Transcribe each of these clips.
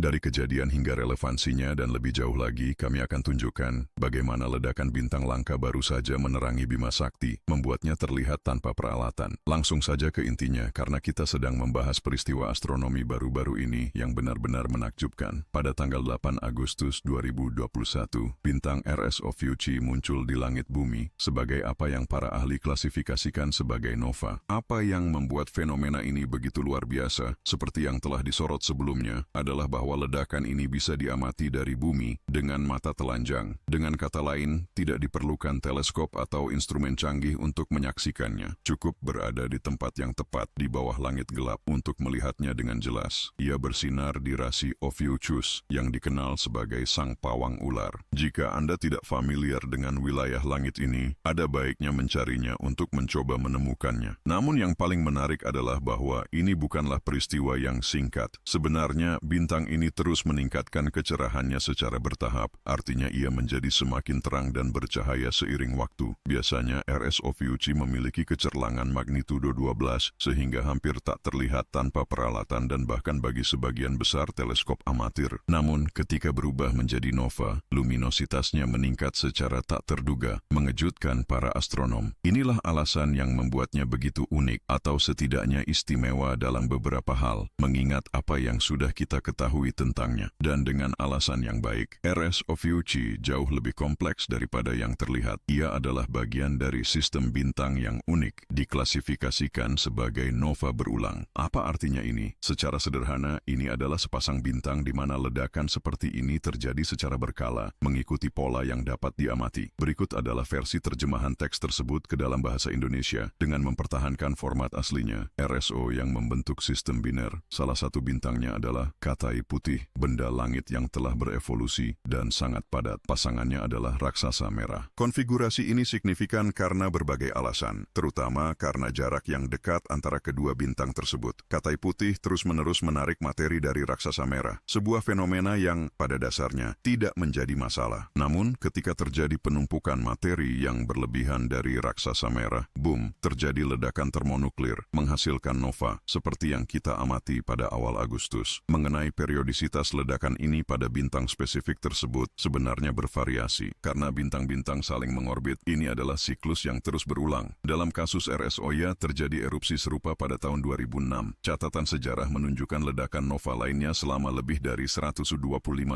Dari kejadian hingga relevansinya dan lebih jauh lagi, kami akan tunjukkan bagaimana ledakan bintang langka baru saja menerangi Bima Sakti, membuatnya terlihat tanpa peralatan. Langsung saja ke intinya, karena kita sedang membahas peristiwa astronomi baru-baru ini yang benar-benar menakjubkan. Pada tanggal 8 Agustus 2021, bintang RSO Fuji muncul di langit bumi sebagai apa yang para ahli klasifikasikan sebagai nova. Apa yang membuat fenomena ini begitu luar biasa, seperti yang telah disorot sebelumnya, adalah bahwa ledakan ini bisa diamati dari bumi dengan mata telanjang. Dengan kata lain, tidak diperlukan teleskop atau instrumen canggih untuk menyaksikannya. Cukup berada di tempat yang tepat di bawah langit gelap untuk melihatnya dengan jelas. Ia bersinar di rasi Ophiuchus yang dikenal sebagai sang pawang ular. Jika Anda tidak familiar dengan wilayah langit ini, ada baiknya mencarinya untuk mencoba menemukannya. Namun yang paling menarik adalah bahwa ini bukanlah peristiwa yang singkat. Sebenarnya bintang ini terus meningkatkan kecerahannya secara bertahap, artinya ia menjadi semakin terang dan bercahaya seiring waktu. Biasanya RSO Fuji memiliki kecerlangan magnitudo 12 sehingga hampir tak terlihat tanpa peralatan dan bahkan bagi sebagian besar teleskop amatir. Namun ketika berubah menjadi nova, luminositasnya meningkat secara tak terduga, mengejutkan para astronom. Inilah alasan yang membuatnya begitu unik atau setidaknya istimewa dalam beberapa hal, mengingat apa yang sudah kita ketahui tentangnya. Dan dengan alasan yang baik, RSO Fuji jauh lebih kompleks daripada yang terlihat. Ia adalah bagian dari sistem bintang yang unik, diklasifikasikan sebagai nova berulang. Apa artinya ini? Secara sederhana, ini adalah sepasang bintang di mana ledakan seperti ini terjadi secara berkala, mengikuti pola yang dapat diamati. Berikut adalah versi terjemahan teks tersebut ke dalam bahasa Indonesia dengan mempertahankan format aslinya. RSO yang membentuk sistem biner, salah satu bintangnya adalah Katai Putih, benda langit yang telah berevolusi dan sangat padat. Pasangannya adalah raksasa merah. Konfigurasi ini signifikan karena berbagai alasan, terutama karena jarak yang dekat antara kedua bintang tersebut. Katai Putih terus-menerus menarik materi dari raksasa merah, sebuah fenomena yang pada dasarnya tidak menjadi masalah. Namun, ketika terjadi penumpukan materi yang berlebihan dari raksasa merah, boom, terjadi ledakan termonuklir, menghasilkan nova, seperti yang kita amati pada awal Agustus. Mengenai periodisitas ledakan ini pada bintang spesifik tersebut sebenarnya bervariasi, karena bintang-bintang saling mengorbit. Ini adalah siklus yang terus berulang. Dalam kasus RSO-nya terjadi erupsi serupa pada tahun 2006. Catatan sejarah menunjukkan ledakan nova lainnya selama lebih dari 125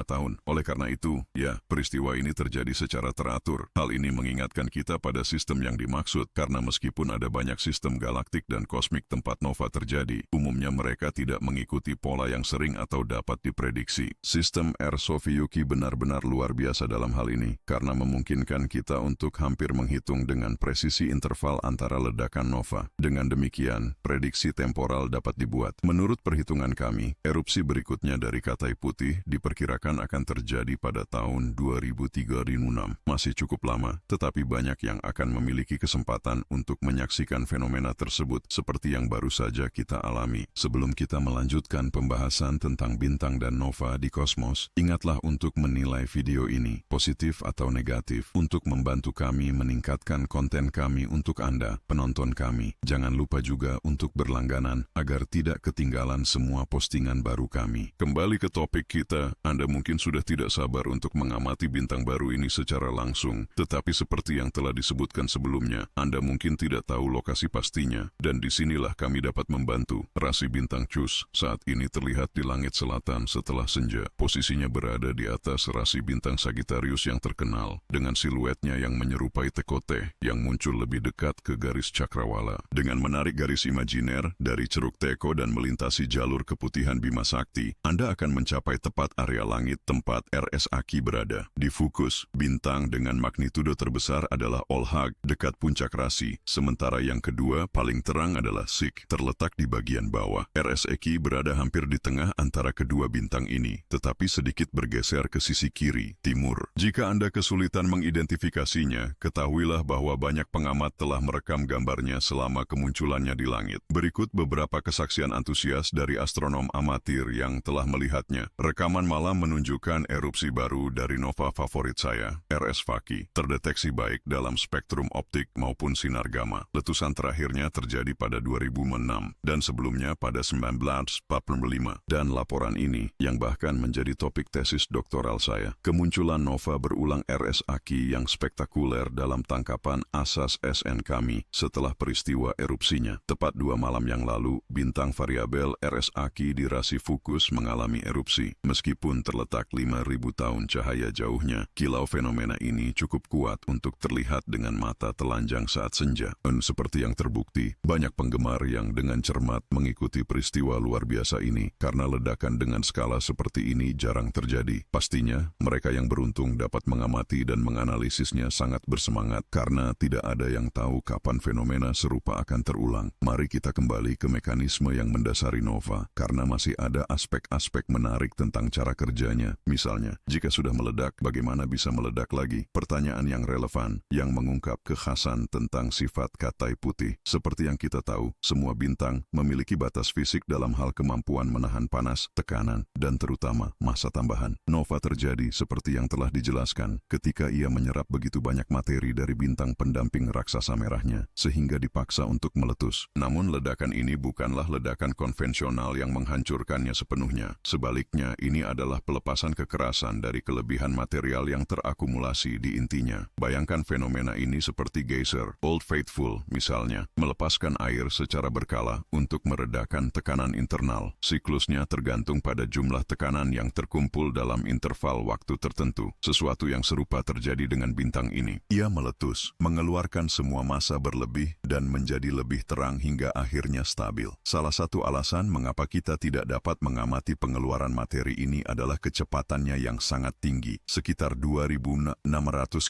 tahun. Oleh karena itu, ya, peristiwa ini terjadi secara teratur. Hal ini mengingatkan kita pada sistem yang dimaksud, karena meskipun ada banyak sistem galaktik dan kosmik tempat nova terjadi, umumnya mereka tidak mengikuti pola yang sering atau dapat diprediksi. Sistem RSO Fuji benar-benar luar biasa dalam hal ini, karena memungkinkan kita untuk hampir menghitung dengan presisi interval antara ledakan nova. Dengan demikian, prediksi temporal dapat dibuat. Menurut perhitungan kami, erupsi berikutnya dari Katai Putih diperkirakan akan terjadi pada tahun 2036. Masih cukup lama, tetapi banyak yang akan memiliki kesempatan untuk menyaksikan fenomena tersebut seperti yang baru saja kita alami. Sebelum kita melanjutkan pembahasan tentang bintang dan nova di kosmos, ingatlah untuk menilai video ini, positif atau negatif, untuk membantu kami meningkatkan konten kami untuk Anda, penonton kami. Jangan lupa juga untuk berlangganan, agar tidak ketinggalan semua postingan baru kami. Kembali ke topik kita, Anda mungkin sudah tidak sabar untuk mengamati bintang baru ini secara langsung, tetapi seperti yang telah disebutkan sebelumnya, Anda mungkin tidak tahu lokasi pastinya, dan disinilah kami dapat membantu. Rasi bintang Cus saat ini terlihat di langit selatan setelah senja. Posisinya berada di atas rasi bintang Sagittarius yang terkenal, dengan siluetnya yang menyerupai tekote yang muncul lebih dekat ke garis cakrawala. Dengan menarik garis imajiner dari ceruk teko dan melintasi jalur keputihan Bima Sakti, Anda akan mencapai tepat area langit tempat RSAki berada. Di Fucus, bintang dengan magnitudo terbesar adalah Olhag, dekat puncak rasi, sementara yang kedua paling terang adalah Sik, terletak di bagian bawah. RSAki berada hampir di tengah antara kedua bintang ini, tetapi sedikit bergeser ke sisi kiri, timur. Jika Anda kesulitan mengidentifikasinya, ketahuilah bahwa banyak pengamat telah merekam gambarnya selama kemunculannya di langit. Berikut beberapa kesaksian antusias dari astronom amatir yang telah melihatnya. Rekaman malam menunjukkan erupsi baru dari nova favorit saya, RS Faki, terdeteksi baik dalam spektrum optik maupun sinar gamma. Letusan terakhirnya terjadi pada 2006 dan sebelumnya pada 1945. Dan laporan ini ini, yang bahkan menjadi topik tesis doktoral saya. Kemunculan nova berulang RS-Aki yang spektakuler dalam tangkapan asas SN kami setelah peristiwa erupsinya. Tepat 2 malam yang lalu, bintang variabel RS-Aki di rasi Fucus mengalami erupsi. Meskipun terletak 5.000 tahun cahaya jauhnya, kilau fenomena ini cukup kuat untuk terlihat dengan mata telanjang saat senja. Dan seperti yang terbukti, banyak penggemar yang dengan cermat mengikuti peristiwa luar biasa ini karena ledakan dengan skala seperti ini jarang terjadi. Pastinya, mereka yang beruntung dapat mengamati dan menganalisisnya sangat bersemangat karena tidak ada yang tahu kapan fenomena serupa akan terulang. Mari kita kembali ke mekanisme yang mendasari nova, karena masih ada aspek-aspek menarik tentang cara kerjanya. Misalnya, jika sudah meledak, bagaimana bisa meledak lagi? Pertanyaan yang relevan, yang mengungkap kekhasan tentang sifat katai putih. Seperti yang kita tahu, semua bintang memiliki batas fisik dalam hal kemampuan menahan panas, tekanan, dan terutama massa tambahan. Nova terjadi seperti yang telah dijelaskan ketika ia menyerap begitu banyak materi dari bintang pendamping raksasa merahnya, sehingga dipaksa untuk meletus. Namun ledakan ini bukanlah ledakan konvensional yang menghancurkannya sepenuhnya. Sebaliknya, ini adalah pelepasan kekerasan dari kelebihan material yang terakumulasi di intinya. Bayangkan fenomena ini seperti geyser, Old Faithful misalnya, melepaskan air secara berkala untuk meredakan tekanan internal. Siklusnya tergantung pada jumlah tekanan yang terkumpul dalam interval waktu tertentu. Sesuatu yang serupa terjadi dengan bintang ini. Ia meletus, mengeluarkan semua massa berlebih dan menjadi lebih terang hingga akhirnya stabil. Salah satu alasan mengapa kita tidak dapat mengamati pengeluaran materi ini adalah kecepatannya yang sangat tinggi, sekitar 2.600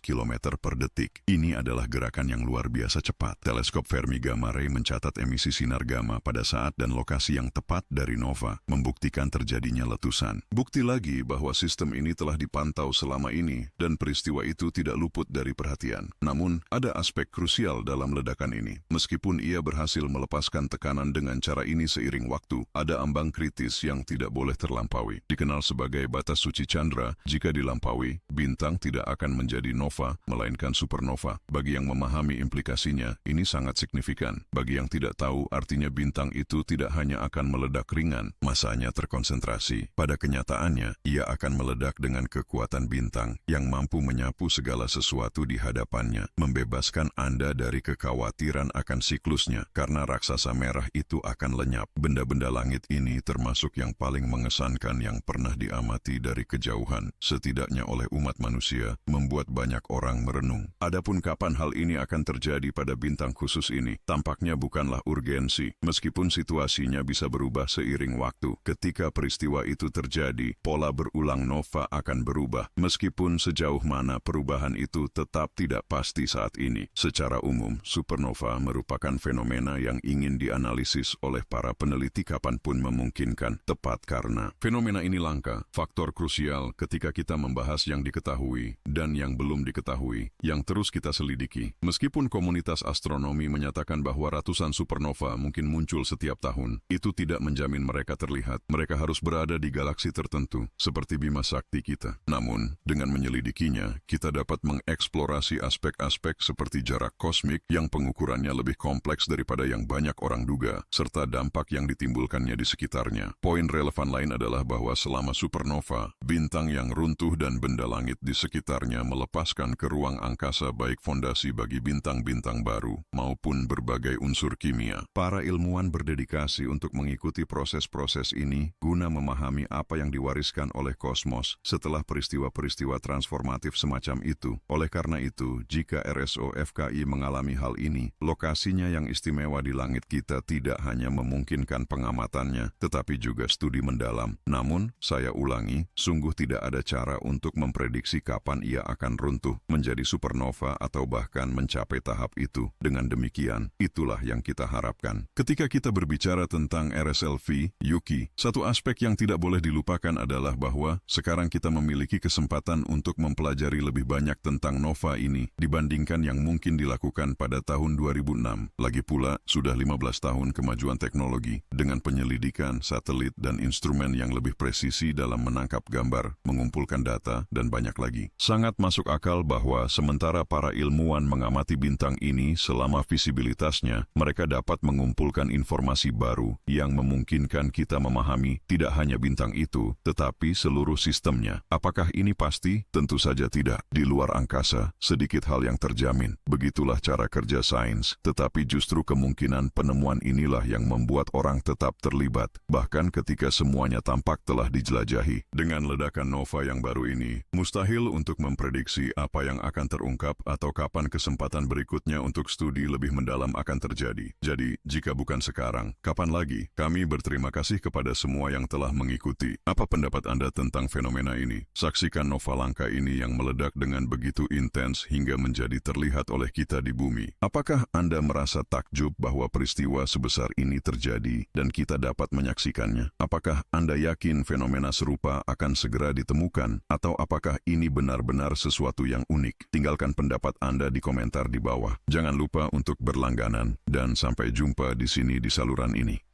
km per detik. Ini adalah gerakan yang luar biasa cepat. Teleskop Fermi Gamma Ray mencatat emisi sinar gamma pada saat dan lokasi yang tepat dari nova, membuktikan terjadinya letusan. Bukti lagi bahwa sistem ini telah dipantau selama ini dan peristiwa itu tidak luput dari perhatian. Namun, ada aspek krusial dalam ledakan ini. Meskipun ia berhasil melepaskan tekanan dengan cara ini seiring waktu, ada ambang kritis yang tidak boleh terlampaui. Dikenal sebagai batas suci chandra, jika dilampaui, bintang tidak akan menjadi nova, melainkan supernova. Bagi yang memahami implikasinya, ini sangat signifikan. Bagi yang tidak tahu, artinya bintang itu tidak hanya akan meledak ringan, masanya terkonsentrasi. Pada kenyataannya, ia akan meledak dengan kekuatan bintang yang mampu menyapu segala sesuatu di hadapannya, membebaskan Anda dari kekhawatiran akan siklusnya, karena raksasa merah itu akan lenyap. Benda-benda langit ini termasuk yang paling mengesankan yang pernah diamati dari kejauhan, setidaknya oleh umat manusia, membuat banyak orang merenung. Adapun kapan hal ini akan terjadi pada bintang khusus ini, tampaknya bukanlah urgensi, meskipun situasinya bisa berubah seiring waktu. Ketika peristiwa itu terjadi, pola berulang nova akan berubah, meskipun sejauh mana perubahan itu tetap tidak pasti saat ini. Secara umum, supernova merupakan fenomena yang ingin dianalisis oleh para peneliti kapanpun memungkinkan, tepat karena fenomena ini langka, faktor krusial ketika kita membahas yang diketahui dan yang belum diketahui, yang terus kita selidiki. Meskipun komunitas astronomi menyatakan bahwa ratusan supernova mungkin muncul setiap tahun, itu tidak menjamin mereka terlihat. Mereka harus berada di galaksi tertentu, seperti Bima Sakti kita. Namun, dengan menyelidikinya, kita dapat mengeksplorasi aspek-aspek seperti jarak kosmik yang pengukurannya lebih kompleks daripada yang banyak orang duga, serta dampak yang ditimbulkannya di sekitarnya. Poin relevan lain adalah bahwa selama supernova, bintang yang runtuh dan benda langit di sekitarnya melepaskan ke ruang angkasa baik fondasi bagi bintang-bintang baru maupun berbagai unsur kimia. Para ilmuwan berdedikasi untuk mengikuti proses-proses ini guna memahami apa yang diwariskan oleh kosmos setelah peristiwa-peristiwa transformatif semacam itu. Oleh karena itu, jika RSO FKI mengalami hal ini, lokasinya yang istimewa di langit kita tidak hanya memungkinkan pengamatannya, tetapi juga studi mendalam. Namun, saya ulangi, sungguh tidak ada cara untuk memprediksi kapan ia akan runtuh, menjadi supernova atau bahkan mencapai tahap itu. Dengan demikian, itulah yang kita harapkan. Ketika kita berbicara tentang RSLV, Yuki, satu aspek yang tidak boleh dilupakan adalah bahwa sekarang kita memiliki kesempatan untuk mempelajari lebih banyak tentang nova ini dibandingkan yang mungkin dilakukan pada tahun 2006. Lagi pula, sudah 15 tahun kemajuan teknologi dengan penyelidikan, satelit, dan instrumen yang lebih presisi dalam menangkap gambar, mengumpulkan data, dan banyak lagi. Sangat masuk akal bahwa sementara para ilmuwan mengamati bintang ini selama visibilitasnya, mereka dapat mengumpulkan informasi baru yang memungkinkan kita memahami tidak tidak hanya bintang itu, tetapi seluruh sistemnya. Apakah ini pasti? Tentu saja tidak. Di luar angkasa, sedikit hal yang terjamin. Begitulah cara kerja sains, tetapi justru kemungkinan penemuan inilah yang membuat orang tetap terlibat, bahkan ketika semuanya tampak telah dijelajahi. Dengan ledakan nova yang baru ini, mustahil untuk memprediksi apa yang akan terungkap atau kapan kesempatan berikutnya untuk studi lebih mendalam akan terjadi. Jadi, jika bukan sekarang, kapan lagi? Kami berterima kasih kepada semua yang telah mengikuti. Apa pendapat Anda tentang fenomena ini? Saksikan nova langka ini yang meledak dengan begitu intens hingga menjadi terlihat oleh kita di bumi. Apakah Anda merasa takjub bahwa peristiwa sebesar ini terjadi dan kita dapat menyaksikannya? Apakah Anda yakin fenomena serupa akan segera ditemukan? Atau apakah ini benar-benar sesuatu yang unik? Tinggalkan pendapat Anda di komentar di bawah. Jangan lupa untuk berlangganan dan sampai jumpa di sini di saluran ini.